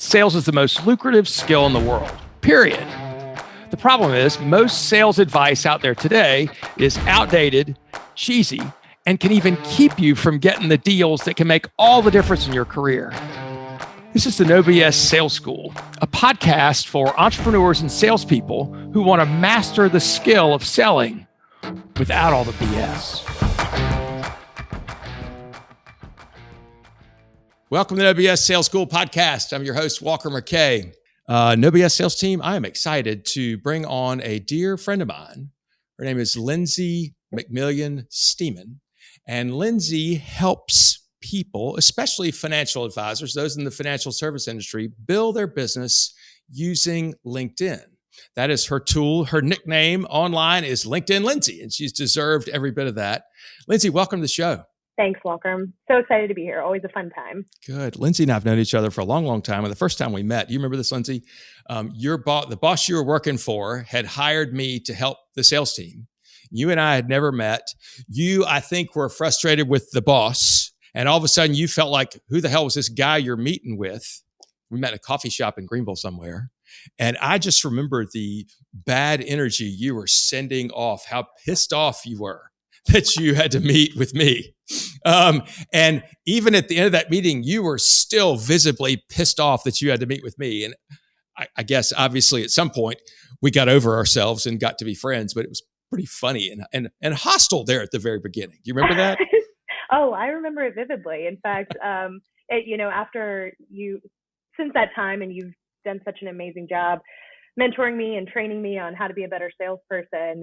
sales is the most lucrative skill in the world, period. The problem is most sales advice out there today is outdated, cheesy, and can even keep you from getting the deals that can make all the difference in your career. This is the No BS Sales School, a podcast for entrepreneurs and salespeople who want to master the skill of selling without all the BS. Welcome to the No BS Sales School podcast. I'm your host, Walker McKay. No BS Sales Team, I am excited to bring on a dear friend of mine. Her name is Lindsey McMillion Stemann. And Lindsey helps people, especially financial advisors, those in the financial service industry, build their business using LinkedIn. That is her tool. Her nickname online is LinkedIn Lindsey, and she's deserved every bit of that. Lindsey, welcome to the show. Thanks, Walker. I'm so excited to be here. Always a fun time. Good. Lindsey and I have known each other for a long, long time. And the first time we met, you remember this, Lindsey? The boss you were working for had hired me to help the sales team. You and I had never met. You, I think, were frustrated with the boss. And all of a sudden you felt like, who the hell was this guy you're meeting with? We met at a coffee shop in Greenville somewhere. And I just remember the bad energy you were sending off, how pissed off you were that you had to meet with me. And even at the end of that meeting, you were still visibly pissed off that you had to meet with me. And I guess, obviously, at some point, we got over ourselves and got to be friends, but it was pretty funny and hostile there at the very beginning. Do you remember that? Oh, I remember it vividly. In fact, since that time, and you've done such an amazing job mentoring me and training me on how to be a better salesperson,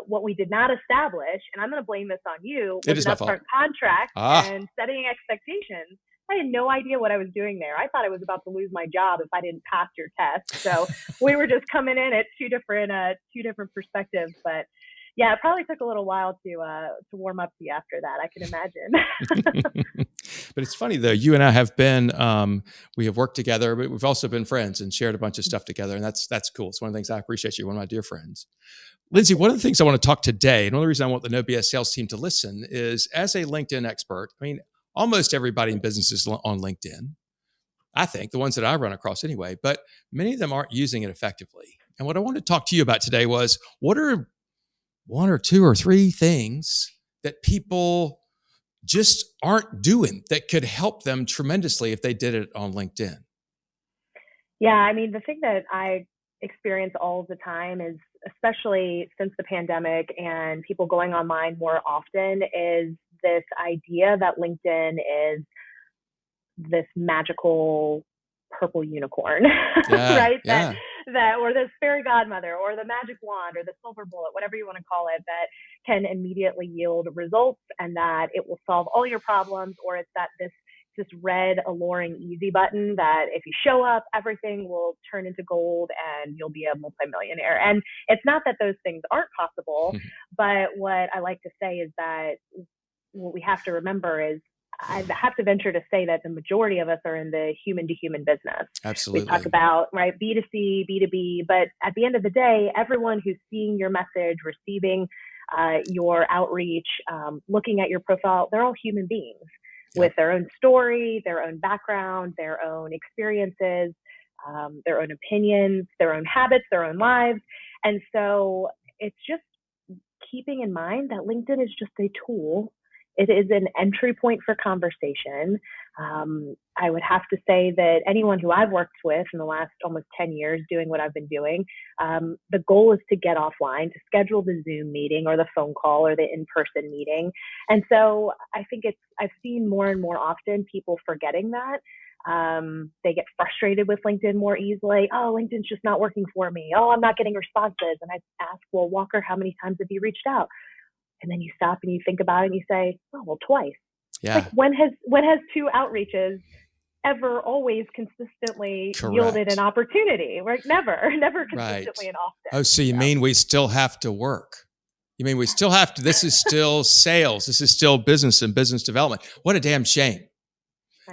what we did not establish, and I'm going to blame this on you, was an upfront contract and setting expectations. I had no idea what I was doing there. I thought I was about to lose my job if I didn't pass your test. So we were just coming in at two different perspectives. But yeah, it probably took a little while to warm up to you after that, I can imagine. But it's funny, though. You and I have been, we have worked together, but we've also been friends and shared a bunch of stuff together. And that's cool. It's one of the things I appreciate you, one of my dear friends. Lindsey, one of the things I want to talk today, and one of the reasons I want the No BS Sales Team to listen is, as a LinkedIn expert, I mean, almost everybody in business is on LinkedIn. I think, the ones that I run across anyway, but many of them aren't using it effectively. And what I wanted to talk to you about today was, what are one or two or three things that people just aren't doing that could help them tremendously if they did it on LinkedIn? Yeah, I mean, the thing that I experience all the time is, especially since the pandemic and people going online more often, is this idea that LinkedIn is this magical purple unicorn, right? Yeah. That or this fairy godmother or the magic wand or the silver bullet, whatever you want to call it, that can immediately yield results and that it will solve all your problems, or it's that this red, alluring, easy button that if you show up, everything will turn into gold and you'll be a multimillionaire. And it's not that those things aren't possible, but what I like to say is that what we have to remember is, I have to venture to say that the majority of us are in the human-to-human business. Absolutely. We talk about, right, B2C, B2B, but at the end of the day, everyone who's seeing your message, receiving your outreach, looking at your profile, they're all human beings with their own story, their own background, their own experiences, their own opinions, their own habits, their own lives. And so it's just keeping in mind that LinkedIn is just a tool. It is an entry point for conversation. I would have to say that anyone who I've worked with in the last almost 10 years doing what I've been doing, the goal is to get offline, to schedule the Zoom meeting or the phone call or the in-person meeting. And so I think I've seen more and more often people forgetting that. They get frustrated with LinkedIn more easily. Oh, LinkedIn's just not working for me. Oh, I'm not getting responses. And I ask, well, Walker, how many times have you reached out? And then you stop and you think about it and you say, oh, well, twice. Yeah. Like when has two outreaches ever always consistently yielded an opportunity? Right? Never consistently and often. Oh, so you mean we still have to work? You mean we still have to, this is still sales. This is still business and business development. What a damn shame.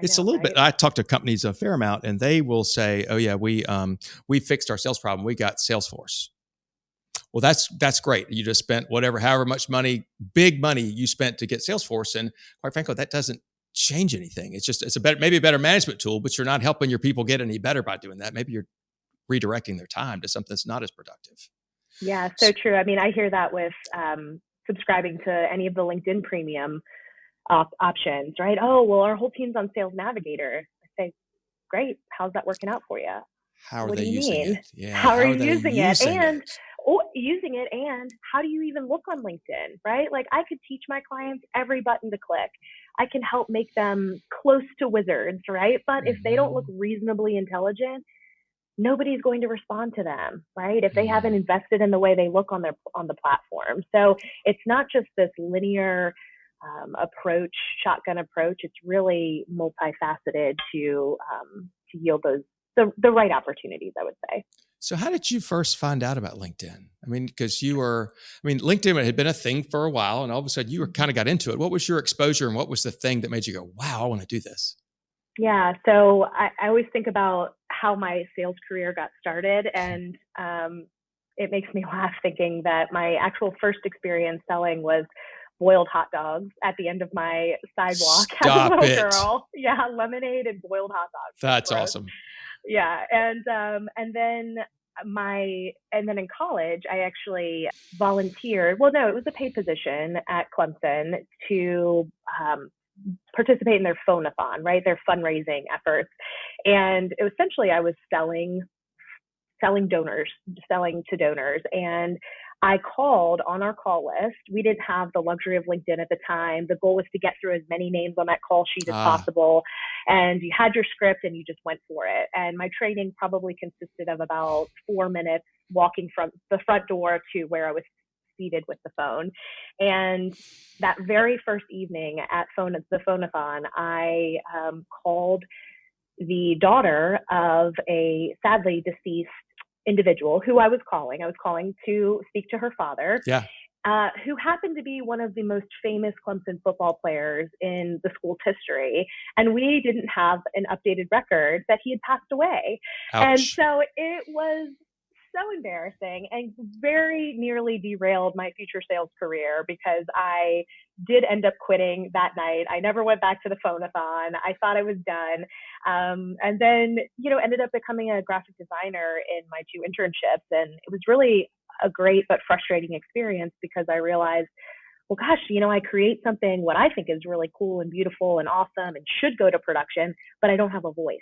It's a little bit, I talk to companies a fair amount and they will say, oh yeah, we fixed our sales problem. We got Salesforce. Well, that's great. You just spent however much money, big money you spent to get Salesforce. And quite frankly, that doesn't change anything. It's maybe a better management tool, but you're not helping your people get any better by doing that. Maybe you're redirecting their time to something that's not as productive. Yeah, so true. I mean, I hear that with subscribing to any of the LinkedIn premium options, right? Oh, well, our whole team's on Sales Navigator. I say, great. How's that working out for you? How are What they do you using mean? it? Yeah. How are you they using it? And it? using it, and how do you even look on LinkedIn, right? Like, I could teach my clients every button to click. I can help make them close to wizards, right? But if they don't look reasonably intelligent, nobody's going to respond to them, right? If they haven't invested in the way they look on the platform. So it's not just this linear approach, shotgun approach. It's really multifaceted to yield the right opportunities, I would say. So how did you first find out about LinkedIn? I mean, because LinkedIn had been a thing for a while, and all of a sudden you kind of got into it. What was your exposure, and what was the thing that made you go, wow, I want to do this? Yeah, so I always think about how my sales career got started, and it makes me laugh thinking that my actual first experience selling was boiled hot dogs at the end of my sidewalk as a little girl. Yeah, lemonade and boiled hot dogs. That's awesome. Yeah, and then in college, I actually volunteered. Well, no, it was a paid position at Clemson to participate in their phone-a-thon, right? Their fundraising efforts. And essentially I was selling to donors. And I called on our call list. We didn't have the luxury of LinkedIn at the time. The goal was to get through as many names on that call sheet as possible. And you had your script and you just went for it. And my training probably consisted of about 4 minutes walking from the front door to where I was seated with the phone. And that very first evening at the phone-a-thon, I called the daughter of a sadly deceased individual who I was calling. I was calling to speak to her father, who happened to be one of the most famous Clemson football players in the school's history. And we didn't have an updated record that he had passed away. Ouch. And so it was so embarrassing and very nearly derailed my future sales career, because I did end up quitting that night. I never went back to the phone-a-thon. I thought I was done. And then, ended up becoming a graphic designer in my 2 internships. And it was really a great but frustrating experience, because I realized, well, gosh, I create something what I think is really cool and beautiful and awesome and should go to production, but I don't have a voice.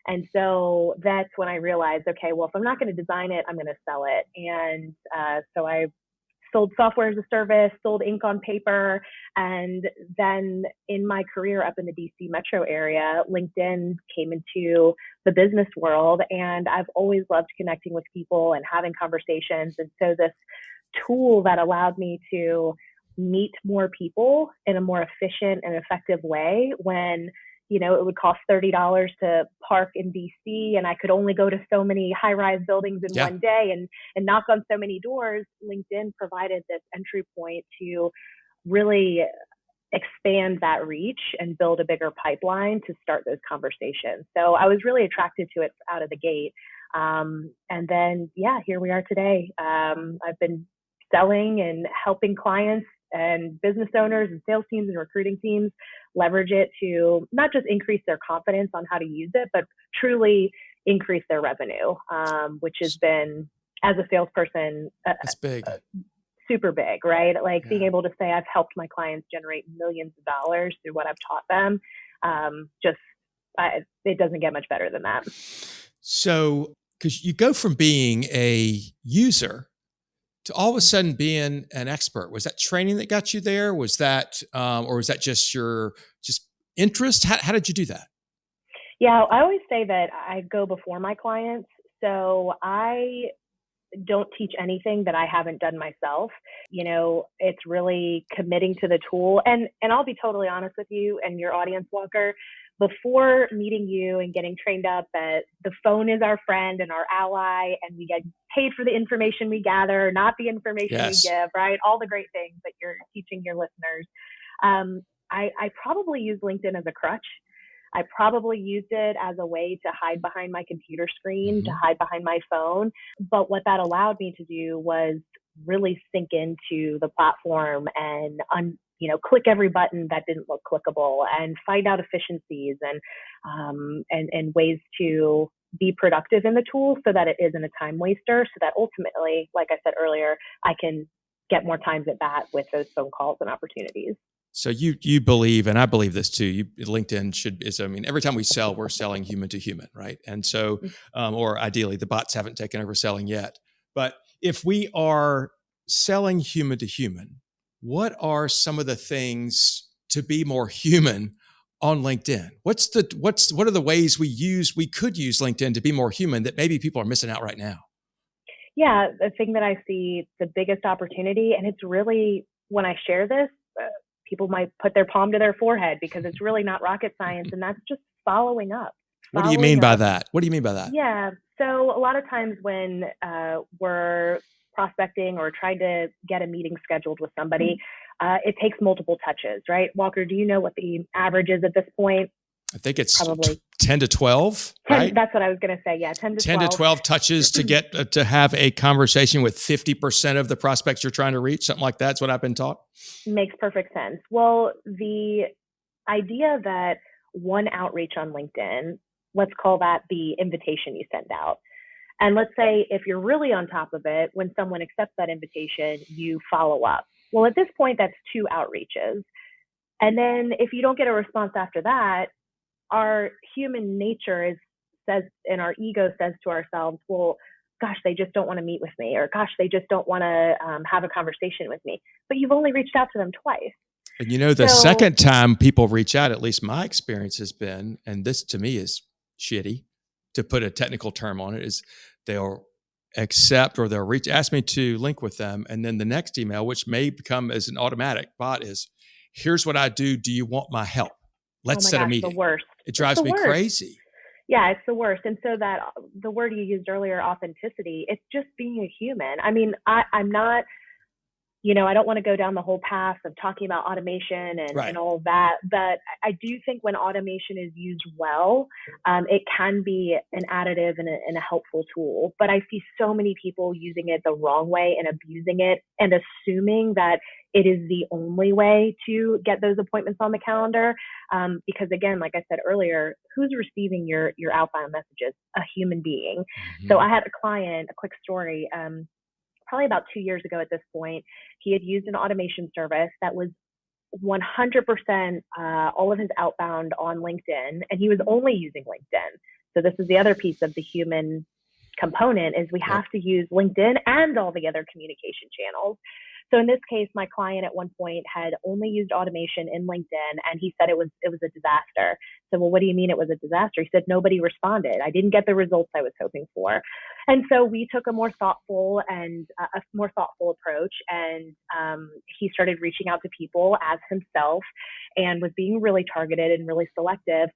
And so that's when I realized, okay, well, if I'm not going to design it, I'm going to sell it. And so I sold software as a service, sold ink on paper. And then in my career up in the DC metro area, LinkedIn came into the business world. And I've always loved connecting with people and having conversations. And so this tool that allowed me to meet more people in a more efficient and effective way when it would cost $30 to park in DC, and I could only go to so many high-rise buildings in one day and knock on so many doors. LinkedIn provided this entry point to really expand that reach and build a bigger pipeline to start those conversations. So I was really attracted to it out of the gate. And then, here we are today. I've been selling and helping clients and business owners and sales teams and recruiting teams leverage it to not just increase their confidence on how to use it, but truly increase their revenue, which has been, as a salesperson, that's big. Super big, right? Like being able to say I've helped my clients generate millions of dollars through what I've taught them. It doesn't get much better than that. So, because you go from being a user to all of a sudden being an expert. Was that training that got you there? Was that, or was that just your interest? How did you do that? Yeah, I always say that I go before my clients. So I don't teach anything that I haven't done myself. It's really committing to the tool. And I'll be totally honest with you and your audience, Walker. Before meeting you and getting trained up that the phone is our friend and our ally, and we get paid for the information we gather, not the information we give, right? All the great things that you're teaching your listeners. I probably use LinkedIn as a crutch. I probably used it as a way to hide behind my computer screen, to hide behind my phone. But what that allowed me to do was really sink into the platform and click every button that didn't look clickable, and find out efficiencies and ways to be productive in the tool so that it isn't a time waster, so that ultimately, like I said earlier, I can get more times at bat with those phone calls and opportunities. So you believe, and I believe this too. LinkedIn every time we sell, we're selling human to human, right? And so, or ideally, the bots haven't taken over selling yet. But if we are selling human to human, what are some of the things to be more human on LinkedIn? What are the ways we could use LinkedIn to be more human that maybe people are missing out right now? Yeah, the thing that I see the biggest opportunity, and it's really, when I share this, people might put their palm to their forehead because it's really not rocket science, and that's just following up. What do you mean by that? What do you mean by that? Yeah, so a lot of times when we're prospecting or trying to get a meeting scheduled with somebody, it takes multiple touches, right? Walker, do you know what the average is at this point? I think it's probably 10 to 12, right? That's what I was going to say. Yeah, 10 to 12. 10 to 12 touches to get to have a conversation with 50% of the prospects you're trying to reach. Something like that's what I've been taught. Makes perfect sense. Well, the idea that one outreach on LinkedIn, let's call that the invitation you send out. And let's say if you're really on top of it, when someone accepts that invitation, you follow up. Well, at this point, that's 2 outreaches. And then if you don't get a response after that, our human nature says, and our ego says to ourselves, well, gosh, they just don't want to meet with me, or gosh, they just don't want to have a conversation with me. But you've only reached out to them twice. And the second time people reach out, at least my experience has been, and this to me is shitty, to put a technical term on it, is they'll accept or they'll ask me to link with them. And then the next email, which may become as an automatic bot, is, here's what I do. Do you want my help? Let's set a meeting. The worst. It drives me crazy. Yeah, it's the worst. And so that the word you used earlier, authenticity, it's just being a human. I mean, I'm not, I don't want to go down the whole path of talking about automation and all of that, but I do think when automation is used well, it can be an additive and a helpful tool. But I see so many people using it the wrong way and abusing it and assuming that it is the only way to get those appointments on the calendar. Because again, like I said earlier, who's receiving your outbound messages? A human being. Mm-hmm. So I had a client, a quick story, probably about 2 years ago at this point. He had used an automation service that was 100% all of his outbound on LinkedIn, and he was only using LinkedIn. So this is the other piece of the human component, is we have to use LinkedIn and all the other communication channels. So in this case, my client at one point had only used automation in LinkedIn, and he said it was a disaster. So, well, what do you mean it was a disaster? He said, nobody responded. I didn't get the results I was hoping for. And so we took a more thoughtful approach, and he started reaching out to people as himself and was being really targeted and really selective.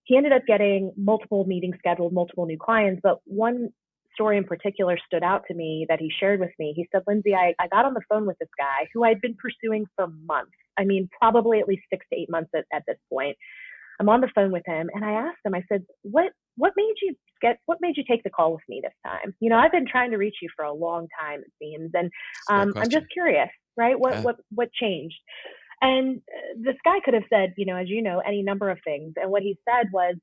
He ended up getting multiple meetings scheduled, multiple new clients, but one story in particular stood out to me that he shared with me. He said, Lindsey, I got on the phone with this guy who I'd been pursuing for months. I mean, probably at least 6 to 8 months at this point. I'm on the phone with him, and I asked him, I said, what made you take the call with me this time? I've been trying to reach you for a long time, it seems. And I'm just curious, right? What changed? And this guy could have said, as you know, any number of things. And what he said was,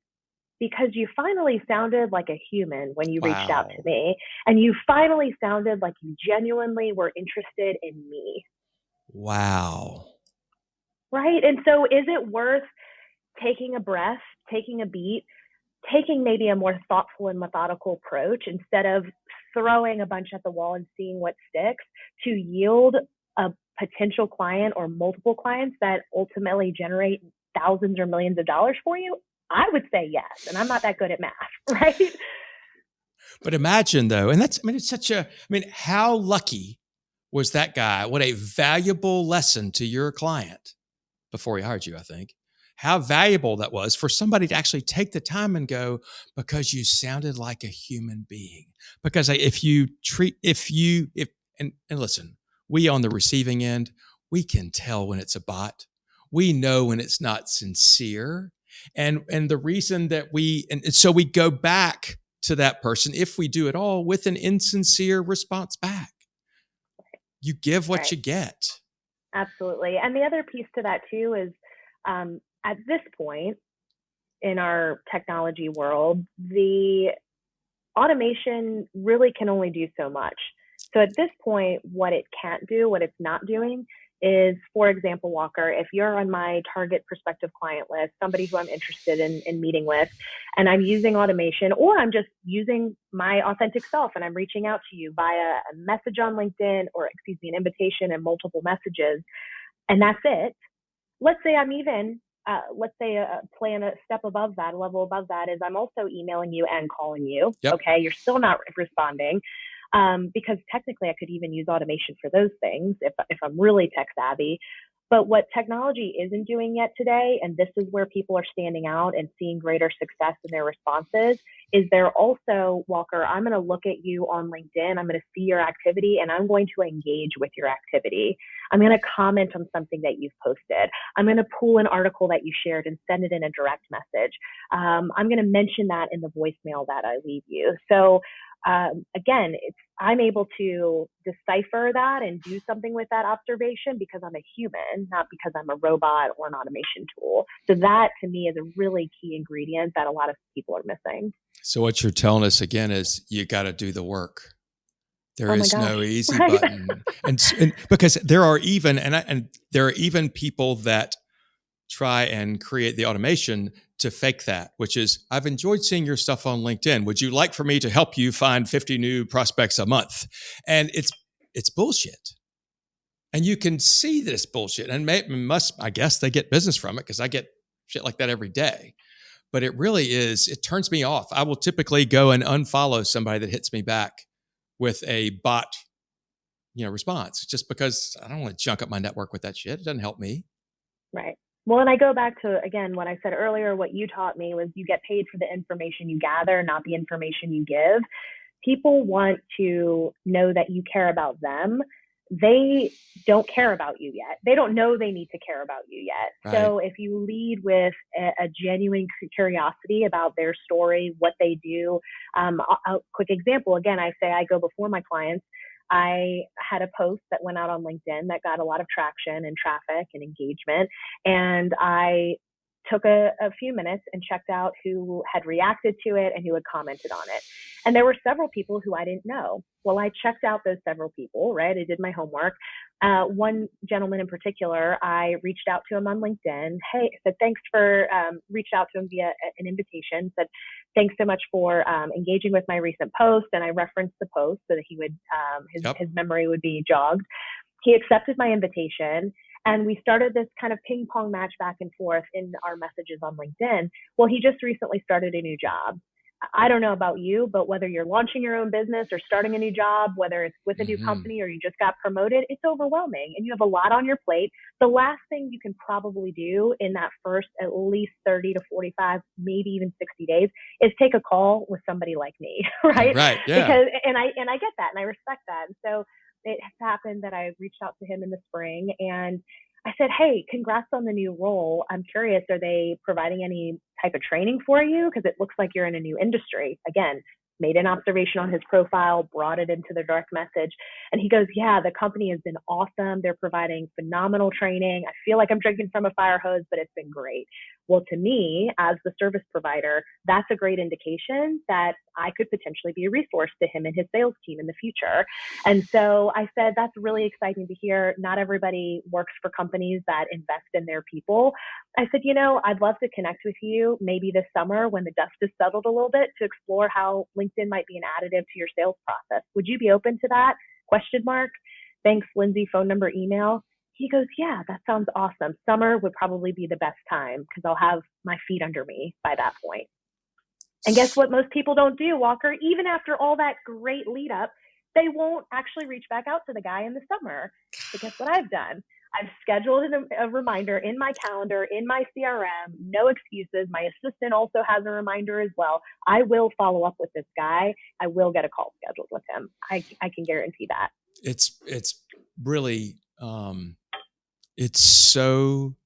because you finally sounded like a human when you reached out to me, and you finally sounded like you genuinely were interested in me. Wow. Right. And so is it worth taking a breath, taking a beat, taking maybe a more thoughtful and methodical approach instead of throwing a bunch at the wall and seeing what sticks, to yield a potential client or multiple clients that ultimately generate thousands or millions of dollars for you? I would say yes. And I'm not that good at math, right? But imagine though, and how lucky was that guy? What a valuable lesson to your client before he hired you, I think. How valuable that was for somebody to actually take the time and go, because you sounded like a human being. Because and listen, we on the receiving end, we can tell when it's a bot. We know when it's not sincere. And the reason that so we go back to that person, if we do it all, with an insincere response back. You give what you get. Absolutely. And the other piece to that too is at this point in our technology world, the automation really can only do so much. So at this point, what it can't do, what it's not doing is, for example, Walker, if you're on my target prospective client list, somebody who I'm interested in meeting with, and I'm using automation, or I'm just using my authentic self and I'm reaching out to you via a message on LinkedIn, or excuse me, an invitation and multiple messages, and that's it. Let's say I'm even let's say a plan a step above that, a level above that is I'm also emailing you and calling you. Yep. Okay, you're still not responding, because technically I could even use automation for those things if I'm really tech savvy. But what technology isn't doing yet today, and this is where people are standing out and seeing greater success in their responses, is they're also, Walker, I'm going to look at you on LinkedIn, I'm going to see your activity, and I'm going to engage with your activity. I'm going to comment on something that you've posted. I'm going to pull an article that you shared and send it in a direct message. I'm going to mention that in the voicemail that I leave you. So again, I'm able to decipher that and do something with that observation because I'm a human, not because I'm a robot or an automation tool. So that to me is a really key ingredient that a lot of people are missing. So what you're telling us again is you got to do the work. There Oh my is gosh. no easy Right. button, and because there are even people that try and create the automation to fake that, which is, I've enjoyed seeing your stuff on LinkedIn. Would you like for me to help you find 50 new prospects a month? And it's bullshit. And you can see this bullshit, and I guess they get business from it because I get shit like that every day. But it really is, it turns me off. I will typically go and unfollow somebody that hits me back with a bot, response, just because I don't want to junk up my network with that shit. It doesn't help me. Right. Well, and I go back to, again, what I said earlier, what you taught me was you get paid for the information you gather, not the information you give. People want to know that you care about them. They don't care about you yet. They don't know they need to care about you yet. Right. So if you lead with a genuine curiosity about their story, what they do, a quick example, again, I say I go before my clients. I had a post that went out on LinkedIn that got a lot of traction and traffic and engagement. And I took a few minutes and checked out who had reacted to it and who had commented on it. And there were several people who I didn't know. Well, I checked out those several people, right? I did my homework. One gentleman in particular, I reached out to him on LinkedIn. Hey, said, thanks for, reached out to him via an invitation, said, thanks so much for engaging with my recent post. And I referenced the post so that he would, his memory would be jogged. He accepted my invitation. And we started this kind of ping pong match back and forth in our messages on LinkedIn. Well, he just recently started a new job. I don't know about you, but whether you're launching your own business or starting a new job, whether it's with a new company or you just got promoted, it's overwhelming and you have a lot on your plate. The last thing you can probably do in that first at least 30 to 45, maybe even 60 days is take a call with somebody like me, right? Right. Yeah. Because, and I get that and I respect that. And so it has happened that I reached out to him in the spring and I said, hey, congrats on the new role. I'm curious, are they providing any type of training for you? Because it looks like you're in a new industry. Again, made an observation on his profile, brought it into the direct message. And he goes, yeah, the company has been awesome. They're providing phenomenal training. I feel like I'm drinking from a fire hose, but it's been great. Well, to me, as the service provider, that's a great indication that I could potentially be a resource to him and his sales team in the future. And so I said, that's really exciting to hear. Not everybody works for companies that invest in their people. I said, I'd love to connect with you maybe this summer when the dust is settled a little bit to explore how LinkedIn might be an additive to your sales process. Would you be open to that? ? Thanks, Lindsey, phone number, email. He goes, yeah, that sounds awesome. Summer would probably be the best time because I'll have my feet under me by that point. And guess what most people don't do, Walker? Even after all that great lead up, they won't actually reach back out to the guy in the summer. So guess what I've done? I've scheduled a reminder in my calendar, in my CRM, no excuses. My assistant also has a reminder as well. I will follow up with this guy. I will get a call scheduled with him. I can guarantee that. It's really, it's so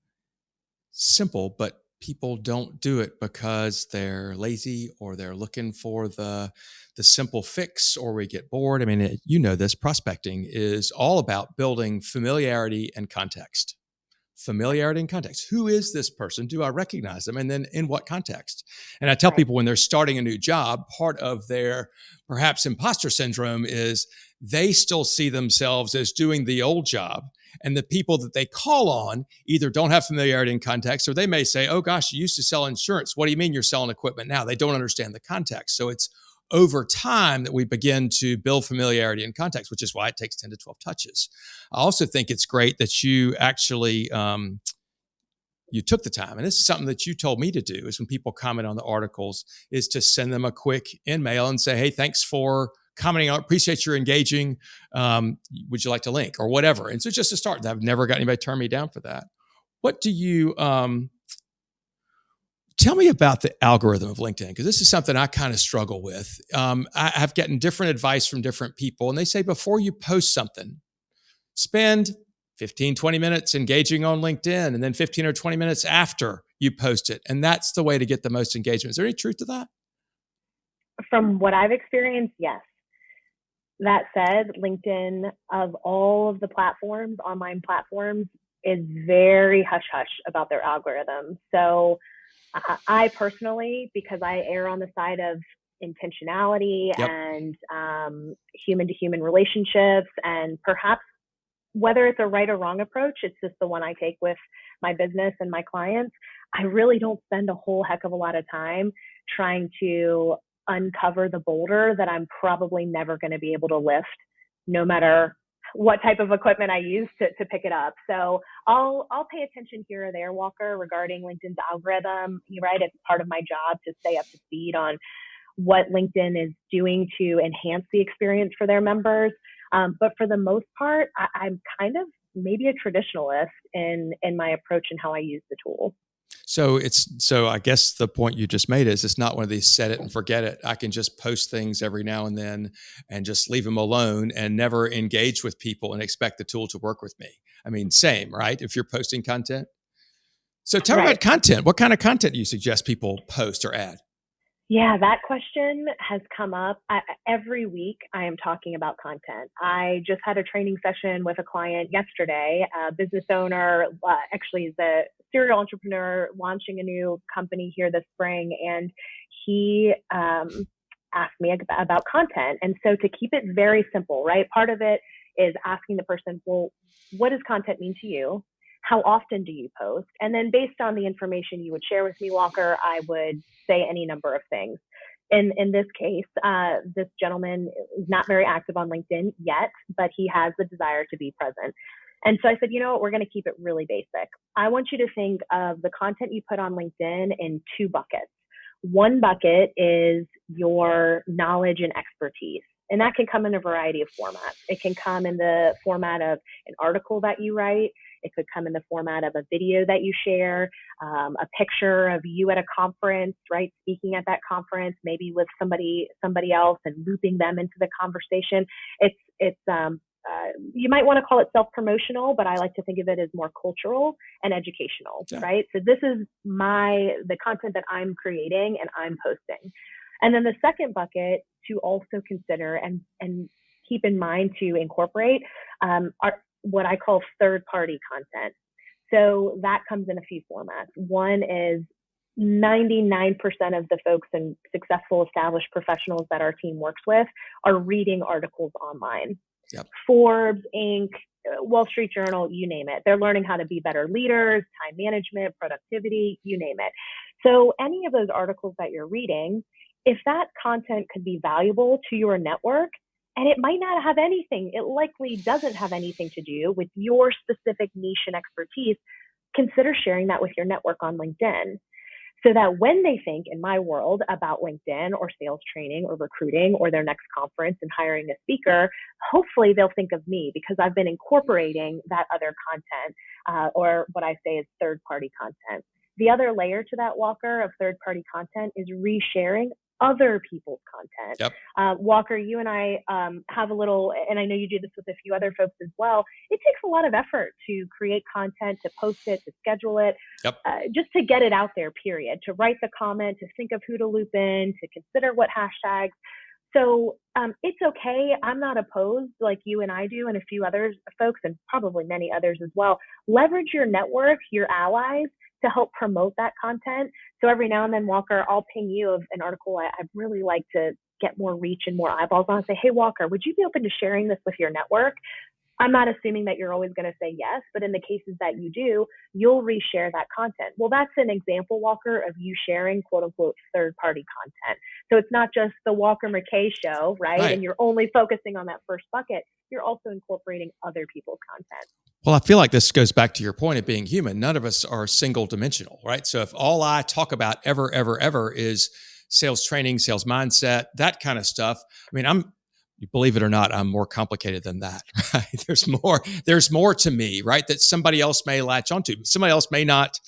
simple, but people don't do it because they're lazy or they're looking for the simple fix or we get bored. I mean, you know, this prospecting is all about building familiarity and context. Familiarity and context. Who is this person? Do I recognize them? And then in what context? And I tell people when they're starting a new job, part of their perhaps imposter syndrome is they still see themselves as doing the old job. And the people that they call on either don't have familiarity and context, or they may say, oh gosh, you used to sell insurance. What do you mean you're selling equipment now? They don't understand the context. So it's over time that we begin to build familiarity and context, which is why it takes 10 to 12 touches. I also think it's great that you actually you took the time, and this is something that you told me to do, is when people comment on the articles, is to send them a quick email and say, hey, thanks for commenting on it. Appreciate your engaging. Would you like to link or whatever? And so just to start, I've never got anybody turn me down for that. What do you tell me about the algorithm of LinkedIn? Because this is something I kind of struggle with. I've gotten different advice from different people, and they say before you post something, spend 15, 20 minutes engaging on LinkedIn, and then 15 or 20 minutes after you post it. And that's the way to get the most engagement. Is there any truth to that? From what I've experienced, yes. That said, LinkedIn, of all of the platforms, online platforms, is very hush-hush about their algorithms. So I personally, because I err on the side of intentionality and human-to-human relationships, and perhaps whether it's a right or wrong approach, it's just the one I take with my business and my clients. I really don't spend a whole heck of a lot of time trying to uncover the boulder that I'm probably never going to be able to lift, no matter what type of equipment I use to pick it up. So I'll pay attention here or there, Walker, regarding LinkedIn's algorithm. You're right, it's part of my job to stay up to speed on what LinkedIn is doing to enhance the experience for their members. But for the most part, I'm kind of maybe a traditionalist in my approach and how I use the tool. So I guess the point you just made is it's not one of these set it and forget it. I can just post things every now and then and just leave them alone and never engage with people and expect the tool to work with me. I mean, same, right? If you're posting content. So tell me about content. What kind of content do you suggest people post or add? Yeah, that question has come up. Every week I am talking about content. I just had a training session with a client yesterday, a business owner, actually is a serial entrepreneur launching a new company here this spring. And he asked me about content. And so to keep it very simple, right? Part of it is asking the person, well, what does content mean to you? How often do you post? And then based on the information you would share with me, Walker, I would say any number of things. In this case, this gentleman is not very active on LinkedIn yet, but he has the desire to be present. And so I said, you know what, we're going to keep it really basic. I want you to think of the content you put on LinkedIn in two buckets. One bucket is your knowledge and expertise. And that can come in a variety of formats. It can come in the format of an article that you write. It could come in the format of a video that you share, a picture of you at a conference, right? Speaking at that conference, maybe with somebody else and looping them into the conversation. You might want to call it self-promotional, but I like to think of it as more cultural and educational, right? So this is the content that I'm creating and I'm posting. And then the second bucket to also consider and keep in mind to incorporate are what I call third-party content. So that comes in a few formats. One is 99% of the folks and successful established professionals that our team works with are reading articles online. Yep. Forbes, Inc., Wall Street Journal, you name it. They're learning how to be better leaders, time management, productivity, you name it. So any of those articles that you're reading, if that content could be valuable to your network, and it might not have anything, it likely doesn't have anything to do with your specific niche and expertise, consider sharing that with your network on LinkedIn. So that when they think, in my world, about LinkedIn or sales training or recruiting or their next conference and hiring a speaker, hopefully they'll think of me because I've been incorporating that other content or what I say is third-party content. The other layer to that, Walker, of third-party content is resharing other people's content. Yep. Walker, you and I have a little, and I know you do this with a few other folks as well. It takes a lot of effort to create content, to post it, to schedule it, Yep. Just to get it out there, period, to write the comment, to think of who to loop in, to consider what hashtags. So it's okay. I'm not opposed, like you and I do, and a few other folks, and probably many others as well. Leverage your network, your allies, to help promote that content. So every now and then, Walker, I'll ping you of an article I'd really like to get more reach and more eyeballs on. Say, hey, Walker, would you be open to sharing this with your network? I'm not assuming that you're always going to say yes, but in the cases that you do, you'll reshare that content. Well, that's an example, Walker, of you sharing quote unquote third-party content. So it's not just the Walker McKay show, right? And you're only focusing on that first bucket. You're also incorporating other people's content. Well, I feel like this goes back to your point of being human. None of us are single dimensional, right? So if all I talk about ever is sales training, sales mindset, that kind of stuff, I mean, believe it or not, I'm more complicated than that, right? There's more to me, right? That somebody else may latch onto. Somebody else may not,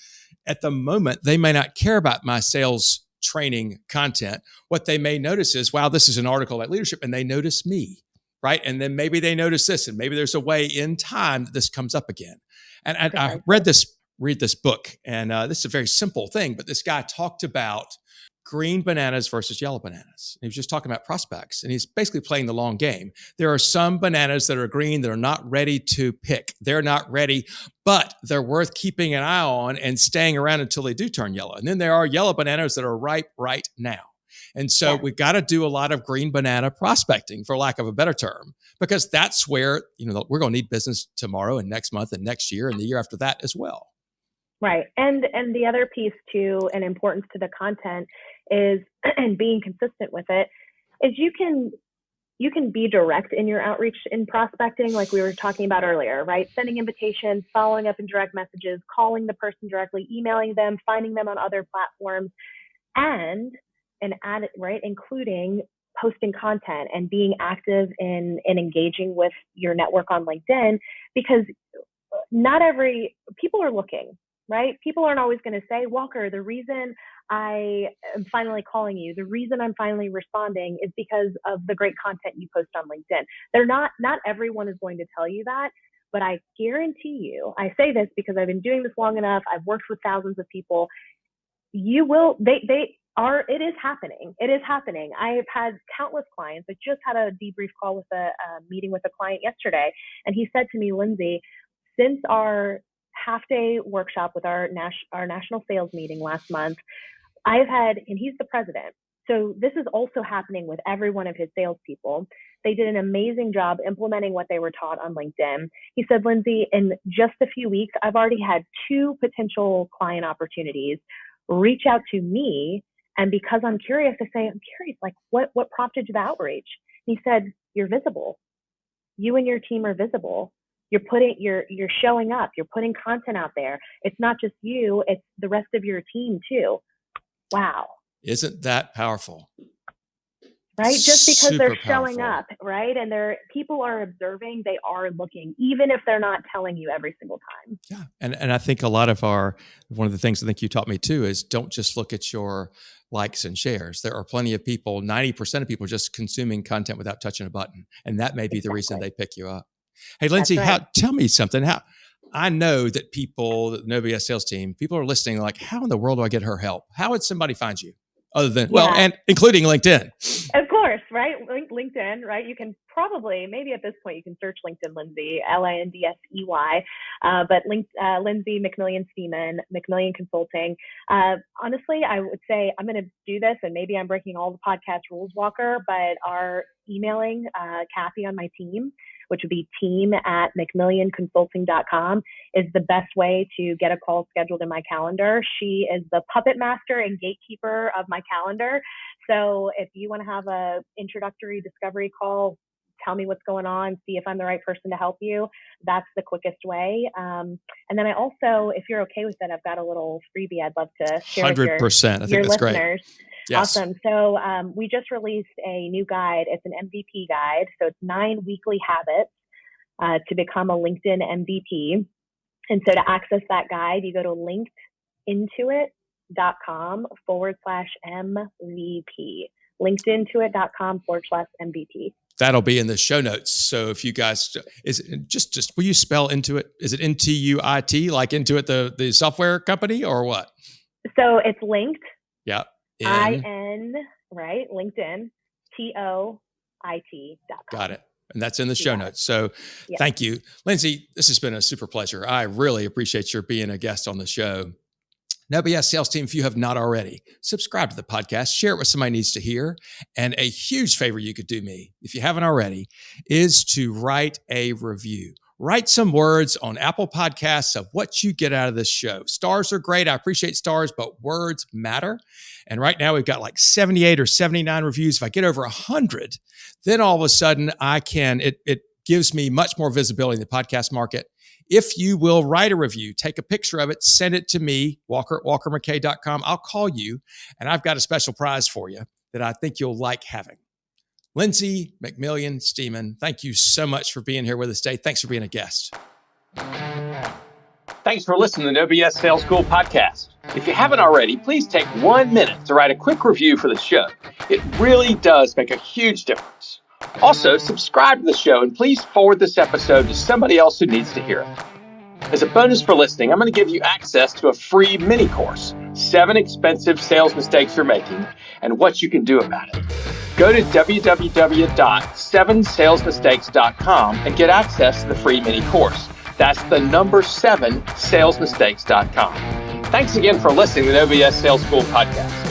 at the moment, they may not care about my sales training content. What they may notice is, wow, this is an article about leadership, and they notice me, right? And then maybe they notice this, and maybe there's a way in time that this comes up again. And I read this book, and this is a very simple thing, but this guy talked about green bananas versus yellow bananas. He was just talking about prospects, and he's basically playing the long game. There are some bananas that are green that are not ready to pick. They're not ready, but they're worth keeping an eye on and staying around until they do turn yellow. And then there are yellow bananas that are ripe right now. And so we've got to do a lot of green banana prospecting, for lack of a better term, because that's where, we're going to need business tomorrow and next month and next year and the year after that as well. Right. And the other piece too, and importance to the content is, and being consistent with it, is you can be direct in your outreach in prospecting, like we were talking about earlier, right? Sending invitations, following up in direct messages, calling the person directly, emailing them, finding them on other platforms, and add, right, including posting content and being active in engaging with your network on LinkedIn, because not every people are looking. Right? People aren't always going to say, Walker, the reason I am finally calling you, the reason I'm finally responding is because of the great content you post on LinkedIn. Not everyone is going to tell you that, but I guarantee you, I say this because I've been doing this long enough. I've worked with thousands of people. You will, it is happening. It is happening. I have had countless clients. I just had a debrief call with a meeting with a client yesterday. And he said to me, Lindsey, since our half-day workshop with our national sales meeting last month, I've had, and he's the president, so this is also happening with every one of his salespeople. They did an amazing job implementing what they were taught on LinkedIn. He said, Lindsey, in just a few weeks, I've already had 2 potential client opportunities reach out to me, and because I'm curious, I say, I'm curious, like what prompted the outreach? He said, you're visible. You and your team are visible. You're showing up, you're putting content out there. It's not just you, it's the rest of your team too. Wow. Isn't that powerful? Right? Just because Super they're showing powerful. up, right? And people are observing, they are looking, even if they're not telling you every single time. Yeah. And I think a lot of one of the things I think you taught me too is don't just look at your likes and shares. There are plenty of people, 90% of people just consuming content without touching a button. And that may be the reason they pick you up. Hey, Lindsey, tell me something. I know that the No BS sales team, people are listening like, how in the world do I get her help? How would somebody find you? Other than, and including LinkedIn. Of course, right? LinkedIn, right? You can probably, maybe at this point, you can search LinkedIn Lindsey, Lindsey, but Lindsey, McMillion, Stemann, McMillion Consulting. Honestly, I would say I'm going to do this, and maybe I'm breaking all the podcast rules, Walker, but our emailing Kathy on my team, which would be team@McMillionConsulting.com, is the best way to get a call scheduled in my calendar. She is the puppet master and gatekeeper of my calendar. So if you want to have a introductory discovery call, tell me what's going on, see if I'm the right person to help you, that's the quickest way. And then I also, if you're okay with that, I've got a little freebie I'd love to share 100%. With your listeners. Great. Yes. Awesome. So we just released a new guide. It's an MVP guide. So it's 9 weekly habits to become a LinkedIn MVP. And so to access that guide, you go to linkedintoit.com/MVP. linkedintoit.com/MVP. That'll be in the show notes. So if you guys, is it just will you spell Intuit? Is it Intuit, like Intuit, the software company, or what? So it's linked. Yeah. IN, right? LinkedIn, TOIT.com. Got it. And that's in the show notes. So Thank you. Lindsey, this has been a super pleasure. I really appreciate your being a guest on the show. No BS Sales Team, if you have not already, subscribe to the podcast, share it with somebody who needs to hear. And a huge favor you could do me, if you haven't already, is to write a review. Write some words on Apple Podcasts of what you get out of this show. Stars are great. I appreciate stars, but words matter. And right now we've got like 78 or 79 reviews. If I get over 100, then all of a sudden it gives me much more visibility in the podcast market. If you will write a review, take a picture of it, send it to me, walker@walkermckay.com. I'll call you, and I've got a special prize for you that I think you'll like having. Lindsey, McMillion, Stemann, thank you so much for being here with us today. Thanks for being a guest. Thanks for listening to No BS Sales School podcast. If you haven't already, please take 1 minute to write a quick review for the show. It really does make a huge difference. Also, subscribe to the show and please forward this episode to somebody else who needs to hear it. As a bonus for listening, I'm going to give you access to a free mini course, 7 expensive sales mistakes you're making and what you can do about it. Go to www.7salesmistakes.com and get access to the free mini course. That's the number 7salesmistakes.com. Thanks again for listening to the No BS Sales School podcast.